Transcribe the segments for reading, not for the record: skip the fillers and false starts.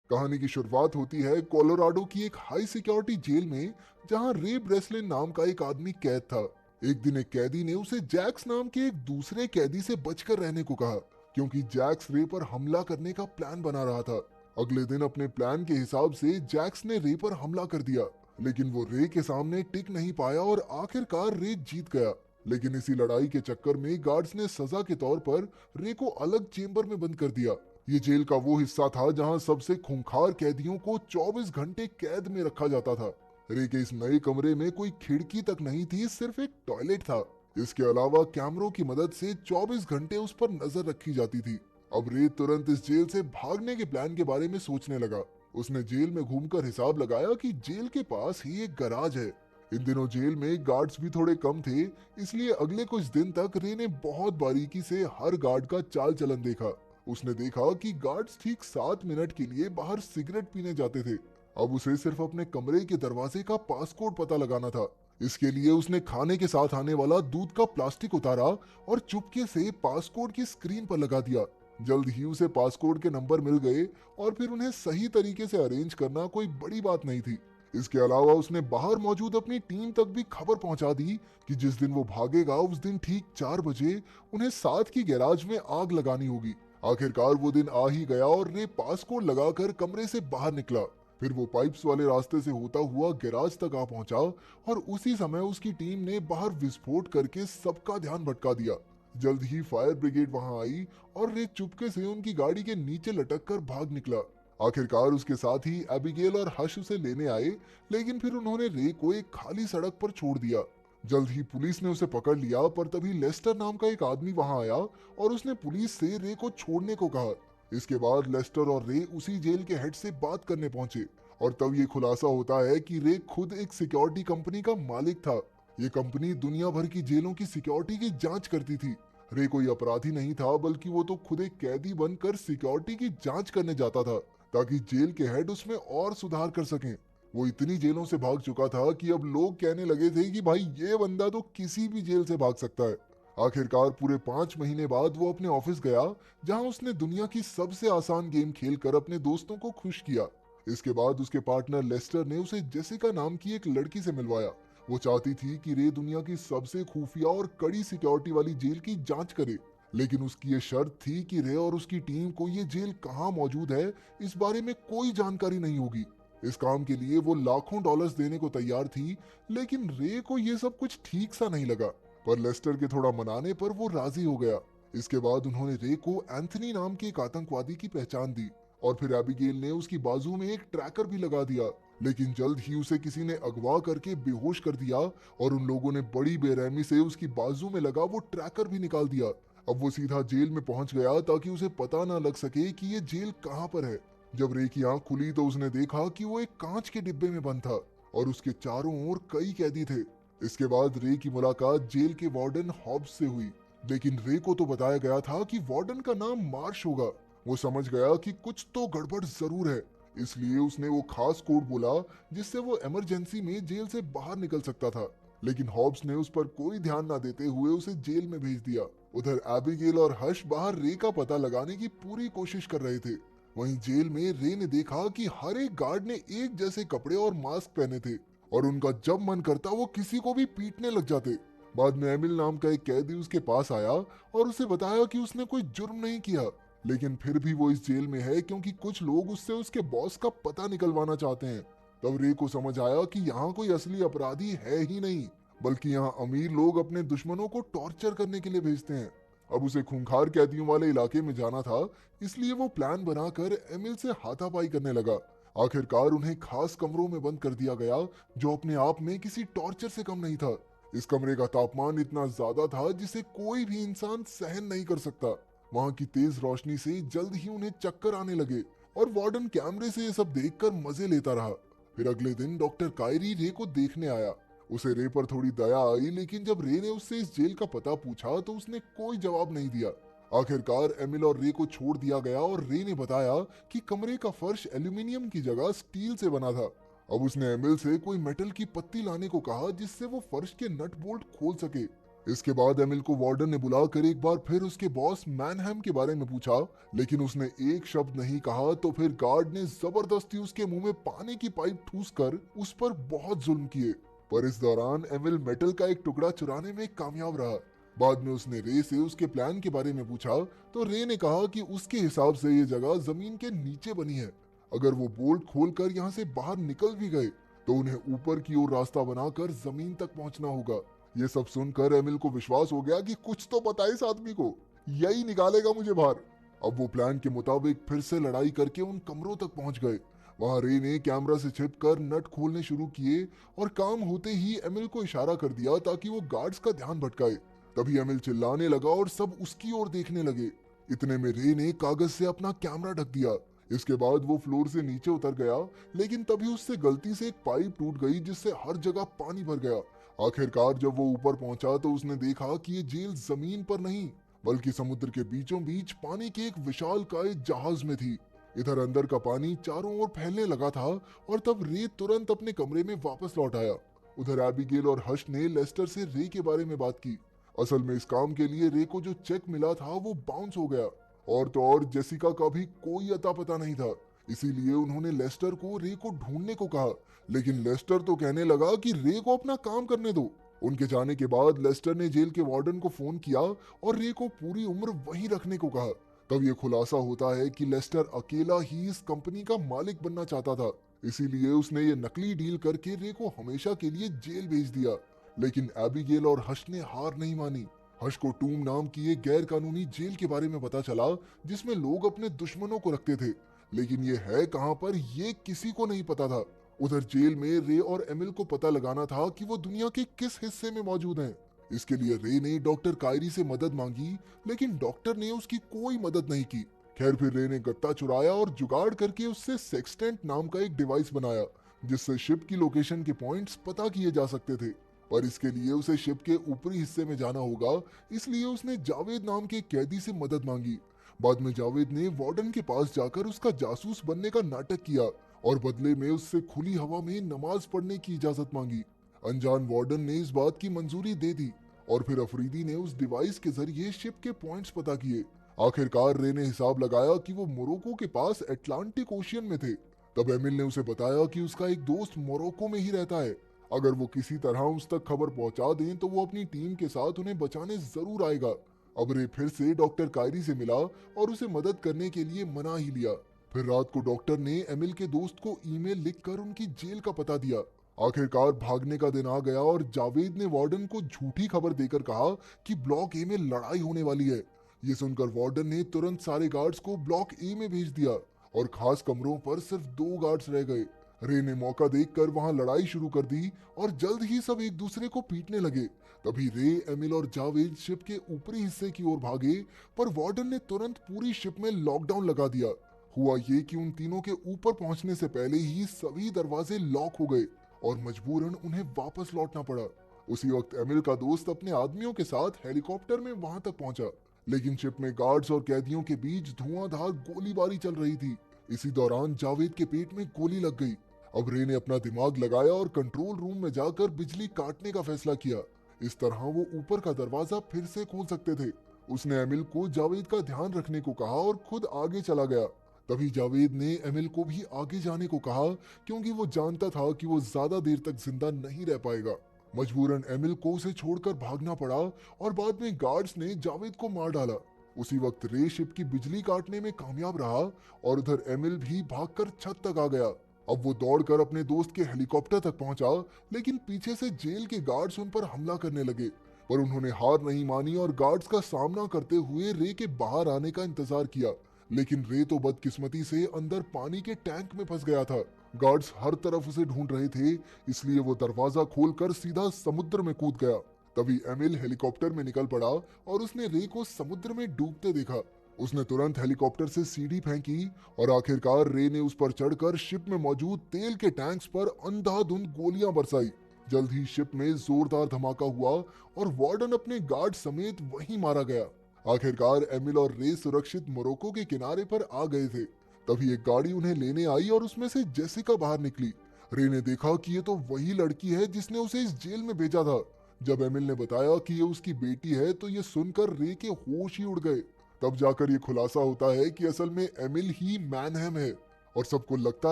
कहानी की शुरुआत होती है कोलोराडो की एक हाई सिक्योरिटी जेल में, जहां रे ब्रेसलिन नाम का एक आदमी कैद था। एक दिन एक कैदी ने उसे जैक्स नाम के एक दूसरे कैदी से बचकर रहने को कहा, क्योंकि जैक्स रे पर हमला करने का प्लान बना रहा था। अगले दिन अपने प्लान के हिसाब से जैक्स ने रे पर हमला कर दिया, लेकिन वो रे के सामने टिक नहीं पाया और आखिरकार रे जीत गया। लेकिन इसी लड़ाई के चक्कर में गार्ड्स ने सजा के तौर पर रे को अलग चेंबर में बंद कर दिया। ये जेल का वो हिस्सा था जहां सबसे खूंखार कैदियों को 24 घंटे कैद में रखा जाता था। रे के इस नए कमरे में कोई खिड़की तक नहीं थी, सिर्फ एक टॉयलेट था। इसके अलावा कैमरों की मदद से 24 घंटे उस पर नजर रखी जाती थी। अब रे तुरंत इस जेल से भागने के प्लान के बारे में सोचने लगा। उसने जेल में घूमकर हिसाब लगाया कि जेल के पास ही एक गैराज है। इन दिनों जेल में गार्ड्स भी थोड़े कम थे, इसलिए अगले कुछ दिन तक रे ने बहुत बारीकी से हर गार्ड का चाल चलन देखा। उसने देखा कि गार्ड्स ठीक 7 मिनट के लिए बाहर सिगरेट पीने जाते थे। अब उसे सिर्फ अपने कमरे के दरवाजे का पासकोड पता लगाना था। इसके लिए उसने खाने के साथ आने वाला दूध का प्लास्टिक उतारा और चुपके से पासकोड की स्क्रीन पर लगा दिया। जल्द ही उसे पासकोड के नंबर मिल गए और फिर उन्हें सही तरीके से अरेंज करना कोई बड़ी बात नहीं थी। इसके अलावा उसने बाहर मौजूद अपनी टीम तक भी खबर पहुंचा दी कि जिस दिन वो भागेगा उस दिन ठीक 4 बजे उन्हें साथ की गैराज में आग लगानी होगी। आखिरकार वो दिन आ ही गया और रे पासकोड लगाकर कमरे से बाहर निकला। फिर वो पाइप्स वाले रास्ते से होता हुआ गैराज तक आ पहुंचा और उसी समय उसकी टीम ने बाहर विस्फोट करके सबका ध्यान भटका दिया। जल्द ही फायर ब्रिगेड वहां आई और रे चुपके से उनकी गाड़ी के नीचे लटक कर भाग निकला। आखिरकार उसके साथ ही एबिगेल और हश उसे लेने आए, लेकिन फिर उन्होंने रे को एक खाली सड़क पर छोड़ दिया। जल्द ही पुलिस ने उसे पकड़ लिया, पर तभी लेस्टर नाम का एक आदमी वहां आया और उसने पुलिस से रे को छोड़ने को कहा। इसके बाद लेस्टर और रे उसी जेल के हेड से बात करने पहुंचे और तब ये खुलासा होता है कि रे खुद एक सिक्योरिटी कंपनी का मालिक था। ये कंपनी दुनिया भर की जेलों की सिक्योरिटी की जांच करती थी। रे कोई अपराधी नहीं था, बल्कि वो तो खुद एक कैदी बनकर सिक्योरिटी की जांच करने जाता था, ताकि जेल के हेड उसमें और सुधार कर सकें। वो इतनी जेलों से भाग चुका था कि अब लोग कहने लगे थे कि भाई ये बंदा तो किसी भी जेल से भाग सकता है। आखिरकार पूरे 5 महीने बाद वो अपने ऑफिस गया, जहां उसने दुनिया की सबसे आसान गेम खेलकर अपने दोस्तों को खुश किया। इसके बाद उसके पार्टनर लेस्टर ने उसे जेसिका नाम की एक लड़की से मिलवाया। वो चाहती थी कि रे दुनिया की सबसे खुफिया और कड़ी सिक्योरिटी वाली जेल की जांच करे, लेकिन उसकी ये शर्त थी कि रे और उसकी टीम को ये जेल कहाँ मौजूद है इस बारे में कोई जानकारी नहीं होगी। इस काम के लिए वो लाखों डॉलर्स देने को तैयार थी, लेकिन रे को ये सब कुछ ठीक सा नहीं लगा। पर लेस्टर के थोड़ा मनाने पर वो राजी हो गया। इसके बाद उन्होंने रे को एंथनी नाम के एक आतंकवादी की पहचान दी और फिर एबिगेल ने उसकी बाजू में एक ट्रैकर भी लगा दिया, लेकिन जल्द ही उसे किसी ने अगवा करके बेहोश कर दिया और उन लोगों ने बड़ी बेरहमी से उसकी बाजू में लगा वो ट्रैकर भी निकाल दिया। अब वो सीधा जेल में पहुंच गया ताकि उसे पता ना लग सके कि ये जेल कहाँ पर है। जब रे की आंख खुली तो उसने देखा कि वो एक कांच के डिब्बे में बंद था और उसके चारों ओर कई कैदी थे। इसके बाद रे की मुलाकात जेल के वार्डन हॉब्स से हुई, लेकिन रे को तो बताया गया था कि वार्डन का नाम मार्श होगा। वो समझ गया कि कुछ तो गड़बड़ जरूर है, इसलिए उसने वो खास कोड बोला जिससे वो इमरजेंसी में जेल से बाहर निकल सकता था। लेकिन हॉब्स ने उस पर कोई ध्यान ना देते हुए उसे जेल में भेज दिया। उधर एबिगेल और हर्ष बाहर रे का पता लगाने की पूरी कोशिश कर रहे थे। वहीं जेल में रे ने देखा कि हर एक गार्ड ने एक जैसे कपड़े और मास्क पहने थे और उनका जब मन करता वो किसी को भी पीटने लग जाते। बाद में एमिल नाम का एक कैदी उसके पास आया और उसे बताया कि उसने कोई जुर्म नहीं किया, लेकिन फिर भी वो इस जेल में है क्योंकि कुछ लोग उससे उसके बॉस का पता निकलवाना चाहते हैं। तब रे को समझ आया कि यहाँ कोई असली अपराधी है ही नहीं, बल्कि यहाँ अमीर लोग अपने दुश्मनों को टॉर्चर करने के लिए भेजते हैं। अब उसे खूंखार कैदियों वाले इलाके में जाना था, इसलिए वो प्लान बनाकर एमिल से हाथापाई करने लगा। आखिरकार उन्हें खास कमरों में बंद कर दिया गया, जो अपने आप में किसी टॉर्चर से कम नहीं था। इस कमरे का तापमान इतना ज्यादा था जिसे कोई भी इंसान सहन नहीं कर सकता। वहां की तेज रोशनी से जल्द ही उन्हें चक्कर आने लगे और वार्डन कैमरे से ये सब देखकर मजे लेता रहा। फिर अगले दिन डॉक्टर कायरी रे को देखने आया। उसे रे पर थोड़ी दया आई, लेकिन जब रे ने उससे इस जेल का पता पूछा तो उसने कोई जवाब नहीं दिया। आखिरकार एमिल और रे को छोड़ दिया गया और रे ने बताया कि कमरे का फर्श एल्यूमिनियम की जगह स्टील से बना था। अब उसने एमिल से कोई मेटल की पत्ती लाने को कहा जिससे वो फर्श के नट बोल्ट खोल सके। इसके बाद एमिल को वार्डन ने बुलाकर एक बार फिर उसके बॉस मैनहम के बारे में पूछा, लेकिन उसने एक शब्द नहीं कहा तो फिर गार्ड ने जबरदस्ती उसके मुंह में पानी की पाइप ठूसकर उस पर बहुत जुल्म किए। पर इस दौरान एमिल मेटल का एक टुकड़ा चुराने में कामयाब रहा। बाद में उसने रे से उसके प्लान के बारे में पूछा तो रे ने कहा कि उसके हिसाब से ये जगह जमीन के नीचे बनी है। अगर वो बोल्ट खोलकर यहाँ से बाहर निकल भी गए तो उन्हें ऊपर की ओर रास्ता बनाकर जमीन तक पहुंचना होगा। ये सब सुनकर एमिल को विश्वास हो गया कि कुछ तो पता है इस आदमी को, यही निकालेगा मुझे बाहर। अब वो प्लान के मुताबिक फिर से लड़ाई करके उन कमरों तक पहुंच गए। वहां रे ने कैमरा से छिपकर नट खोलने शुरू किए और काम होते ही एमिल को इशारा कर दिया ताकि वो गार्ड्स का ध्यान भटकाए। तभी एमिल चिल्लाने लगा और सब उसकी ओर देखने लगे। इतने में रे ने कागज से अपना कैमरा ढक दिया। इसके बाद वो फ्लोर से नीचे उतर गया, लेकिन तभी उससे गलती से एक पाइप टूट गई जिससे हर जगह पानी भर गया। आखिरकार जब वो ऊपर पहुंचा तो उसने देखा कि ये जेल जमीन पर नहीं बल्कि समुद्र के बीचों बीच पानी के एक विशालकाय जहाज में थी। इधर अंदर का पानी चारों ओर फैलने लगा था और तब रे तुरंत अपने कमरे में वापस लौट आया। उधर एबिगेल और हर्ष ने लेस्टर से रे के बारे में बात की। असल में इस काम के लिए रे को जो चेक मिला था वो बाउंस हो गया, और तो और जेसिका का भी कोई अता पता नहीं था। इसीलिए उन्होंने लेस्टर को रे को ढूंढने को कहा, लेकिन लेस्टर तो कहने लगा कि रे को अपना काम करने दो। उनके जाने के बाद लेस्टर ने जेल के वार्डन को फोन किया और रे को पूरी उम्र वहीं रखने को कहा। तब ये खुलासा होता है कि लेस्टर अकेला ही इस कंपनी का मालिक बनना चाहता था, इसीलिए उसने ये नकली डील करके रे को हमेशा के लिए जेल भेज दिया। लेकिन एबिगेल और हर्ष ने हार नहीं मानी। हर्ष को टूम नाम की एक गैर कानूनी जेल के बारे में पता चला जिसमें लोग अपने दुश्मनों को रखते थे, लेकिन ये है कहां पर ये किसी को नहीं पता था। उधर जेल में रे और एमिल को पता लगाना था कि वो दुनिया के किस हिस्से में मौजूद हैं। इसके लिए रे ने डॉक्टर कायरी से मदद मांगी, लेकिन डॉक्टर ने उसकी कोई मदद नहीं की। खैर फिर रे ने गत्ता चुराया और जुगाड़ करके उससे सेक्सटेंट नाम का एक डिवाइस बनाया जिससे शिप की लोकेशन के पॉइंट्स पता किए जा सकते थे। पर इसके लिए उसे शिप के ऊपरी हिस्से में जाना होगा, इसलिए उसने जावेद नाम के कैदी से मदद मांगी। बाद में जावेद ने वार्डन के पास जाकर उसका जासूस बनने का नाटक किया और बदले में उससे खुली हवा में नमाज पढ़ने की इजाजत मांगी। अनजान वार्डन ने इस बात की मंजूरी दे दी और फिर अफरीदी ने उस डिवाइस के जरिए शिप के पॉइंट्स पता किए। आखिरकार रे ने हिसाब लगाया कि वो मोरक्को के पास अटलांटिक ओशियन में थे। तब एमिल ने उसे बताया कि उसका एक दोस्त मोरक्को में ही रहता है। अगर वो किसी तरह उस तक खबर पहुंचा दें तो वो अपनी टीम के साथ उन्हें बचाने जरूर आएगा। अब रे फिर से डॉक्टर कायरी से मिला और उसे मदद करने के लिए मना ही लिया। फिर रात को डॉक्टर ने एमिल के दोस्त को ईमेल लिखकर उनकी जेल का पता दिया। आखिरकार भागने का दिन आ गया और जावेद ने वार्डन को झूठी खबर देकर कहा कि ब्लॉक ए में लड़ाई होने वाली है। ये सुनकर वार्डन ने तुरंत सारे गार्ड्स को ब्लॉक ए में भेज दिया और खास कमरों पर सिर्फ 2 गार्ड्स रह गए। रे ने मौका देखकर वहां लड़ाई शुरू कर दी और जल्द ही सब एक दूसरे को पीटने लगे। तभी रे, एमिल और जावेद शिप के ऊपरी हिस्से की ओर भागे, पर वार्डन ने तुरंत पूरी शिप में लॉकडाउन लगा दिया। हुआ ये कि उन तीनों के ऊपर पहुंचने से पहले ही सभी दरवाजे लॉक हो गए और मजबूरन उन्हें वापस लौटना पड़ा। उसी वक्त एमिल का दोस्त अपने आदमियों के साथ हेलीकॉप्टर में वहां तक पहुंचा, लेकिन शिप में गार्ड्स और कैदियों के बीच धुआंधार गोलीबारी चल रही थी। इसी दौरान जावेद के पेट में गोली लग गई। अब रे ने अपना दिमाग लगाया और कंट्रोल रूम में जाकर बिजली काटने का फैसला किया। इस तरह वो ऊपर का दरवाजा फिर से खोल सकते थे। उसने एमिल को जावेद का ध्यान रखने को कहा और खुद आगे चला गया। तभी जावेद ने एमिल को भी आगे जाने को कहा, क्योंकि वो जानता था कि वो ज्यादा देर तक जिंदा नहीं रह पाएगा। मजबूरन एमिल को उसे छोड़कर भागना पड़ा और बाद में गार्ड्स ने जावेद को मार डाला। उसी वक्त रे शिप की बिजली काटने में कामयाब रहा और उधर एमिल भी भागकर छत तक आ गया। अब वो दौड़कर अपने दोस्त के हेलीकॉप्टर तक पहुंचा, लेकिन पीछे से जेल के गार्ड्स उन पर हमला करने लगे। पर उन्होंने हार नहीं मानी और गार्ड्स का सामना करते हुए रे के बाहर आने का इंतजार किया। लेकिन रे तो बदकिस्मती से अंदर पानी के टैंक में फंस गया था। गार्ड्स हर तरफ उसे ढूंढ रहे थे, इसलिए वो दरवाजा खोलकर सीधा समुद्र में कूद गया। तभी एमिल हेलीकॉप्टर में निकल पड़ा और उसने रे को समुद्र में डूबते देखा। उसने तुरंत हेलीकॉप्टर से सीढ़ी फेंकी और आखिरकार रे ने उस पर चढ़कर शिप में मौजूद तेल के टैंक्स पर अंधाधुंध गोलियां बरसाई। जल्द ही शिप में जोरदार धमाका हुआ और वार्डन अपने गार्ड समेत वहीं मारा गया। आखिरकार एमिल और रे सुरक्षित मोरक्को के किनारे पर आ गए थे। तभी एक गाड़ी उन्हें लेने आई और उसमें से जेसिका बाहर निकली। रे ने देखा कि ये तो वही लड़की है जिसने उसे इस जेल में भेजा था। जब एमिल ने बताया कि ये उसकी बेटी है तो ये सुनकर रे के होश ही उड़ गए। तब जाकर ये खुलासा होता है कि असल में एमिल ही मैनहम है और सबको लगता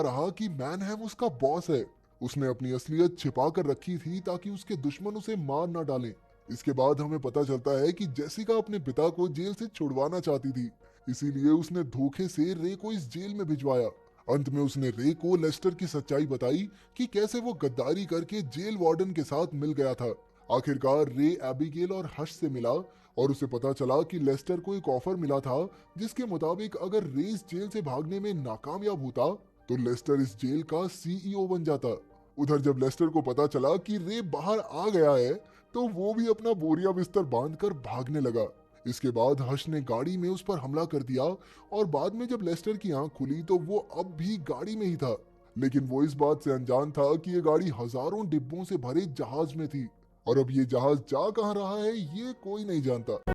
रहा कि मैनहम उसका बॉस है। उसने अपनी असलियत छिपा कर रखी थी ताकि उसके दुश्मन उसे मार ना डालें। इसके बाद हमें पता चलता है कि जेसिका अपने पिता को जेल से छुड़वाना चाहती थी, इसीलिए उसने धोखे से रे को इस जेल में भिजवाया। अंत में उसने रे को लेस्टर की सच्चाई बताई कि कैसे वो गद्दारी करके जेल वार्डन के साथ मिल गया था। आखिरकार रे एबिगेल और हश से मिला और उसे पता चला कि लेस्टर को एक ऑफर मिला था जिसके मुताबिक अगर रे इस जेल से भागने में नाकामयाब होता तो लेस्टर इस जेल का सीईओ बन जाता। उधर जब लेस्टर को पता चला कि रे बाहर आ गया है तो वो भी अपना बोरिया बिस्तर बांधकर भागने लगा। इसके बाद हश ने गाड़ी में उस पर हमला कर दिया और बाद में जब लेस्टर की आंख खुली तो वो अब भी गाड़ी में ही था, लेकिन वो इस बात से अनजान था कि ये गाड़ी हजारों डिब्बों से भरे जहाज में थी और अब ये जहाज जा कहाँ रहा है ये कोई नहीं जानता।